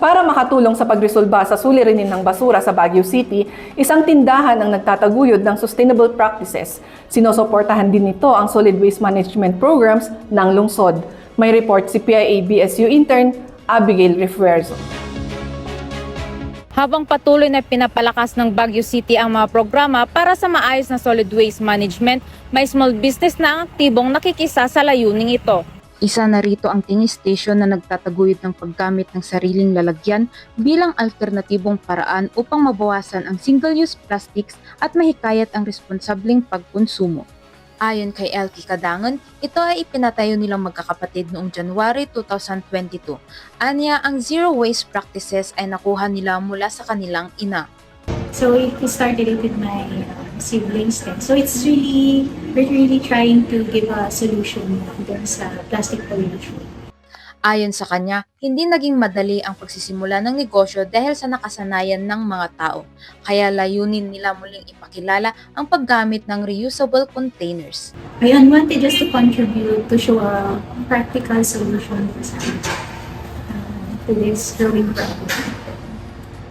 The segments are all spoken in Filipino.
Para makatulong sa pagresolba sa suliranin ng basura sa Baguio City, isang tindahan ang nagtataguyod ng sustainable practices. Sinusuportahan din nito ang solid waste management programs ng lungsod. May report si PIA-BSU intern Abigail Refuerzo. Habang patuloy na pinapalakas ng Baguio City ang mga programa para sa maayos na solid waste management, may small business na ang aktibong nakikisa sa layuning ito. Isa na rito ang Tingi Station na nagtataguyod ng paggamit ng sariling lalagyan bilang alternatibong paraan upang mabawasan ang single-use plastics at mahikayat ang responsableng pagkonsumo. Ayon kay Elkie Cadangon, ito ay ipinatayo nilang magkakapatid noong January 2022. Anya, ang zero waste practices ay nakuha nila mula sa kanilang ina. So we started it with my siblings then. So it's really, we're really trying to give a solution dun sa plastic pollution. Ayon sa kanya, hindi naging madali ang pagsisimula ng negosyo dahil sa nakasanayan ng mga tao. Kaya layunin nila muling ipakilala ang paggamit ng reusable containers. I wanted just to contribute to show a practical solution to this growing problem.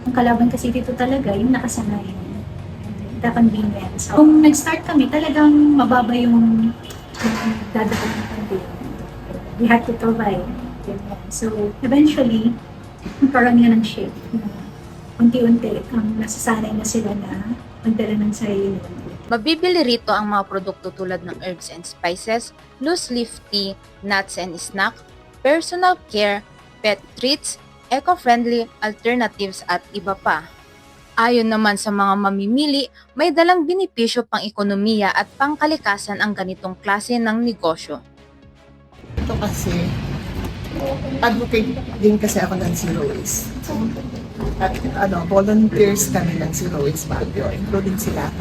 Ang kalaban kasi dito talaga yung nakasanayan, the convenience. So, kung nag-start kami, talagang mababa yung dadaan ng convenience. We had to provide. So, eventually, nagkaroon nga ng shift. Unti-unti, nasasanay na sila na magdala ng sarili. Mabibili rito ang mga produkto tulad ng herbs and spices, loose leaf tea, nuts and snack, personal care, pet treats, eco-friendly alternatives at iba pa. Ayon naman sa mga mamimili, may dalang benepisyo pang ekonomiya at pangkalikasan ang ganitong klase ng negosyo. Ito kasi, advocate din kasi ako ng zero waste. At volunteers kami ng zero waste Baguio, including sila.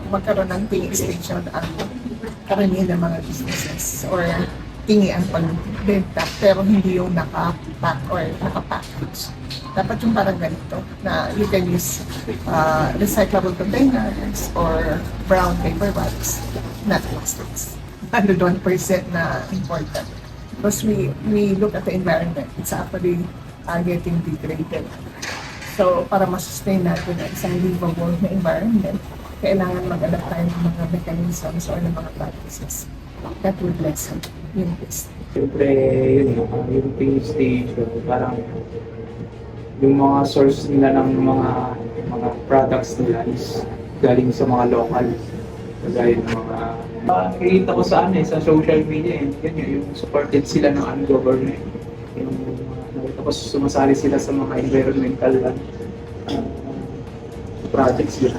Magkaroon ng tingi station ang karamihan ng mga businesses or tingi ang pagbenta pero hindi yung nakapack or nakapackage. Dapat yung parang ganito na you can use recyclable containers or brown paper bags, not plastics. 101% na important. Because we look at the environment, it's actually getting degraded. So, para ma-sustain natin ang isang livable na environment, kailangan mag-adapt tayo ng mga mechanisms or ng mga practices that would lessen yung waste. Siyempre, yung Tingi Station, parang yung mga source nila ng mga products nila is galing sa mga local. Kagaya ng mga nakikita ko sa social media, yun, yung supported sila ng government. Tapos sumasali sila sa mga environmental projects yun.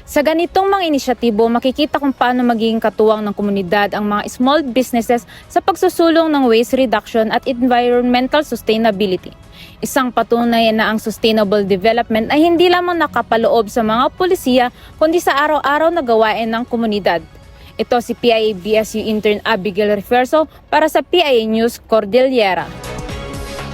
Sa ganitong mga inisyatibo, makikita kung paano magiging katuwang ng komunidad ang mga small businesses sa pagsusulong ng waste reduction at environmental sustainability. Isang patunay na ang sustainable development ay hindi lamang nakapaloob sa mga pulisiya, kundi sa araw-araw na gawain ng komunidad. Ito si PIA-BSU intern Abigail Refuerzo para sa PIA News Cordillera.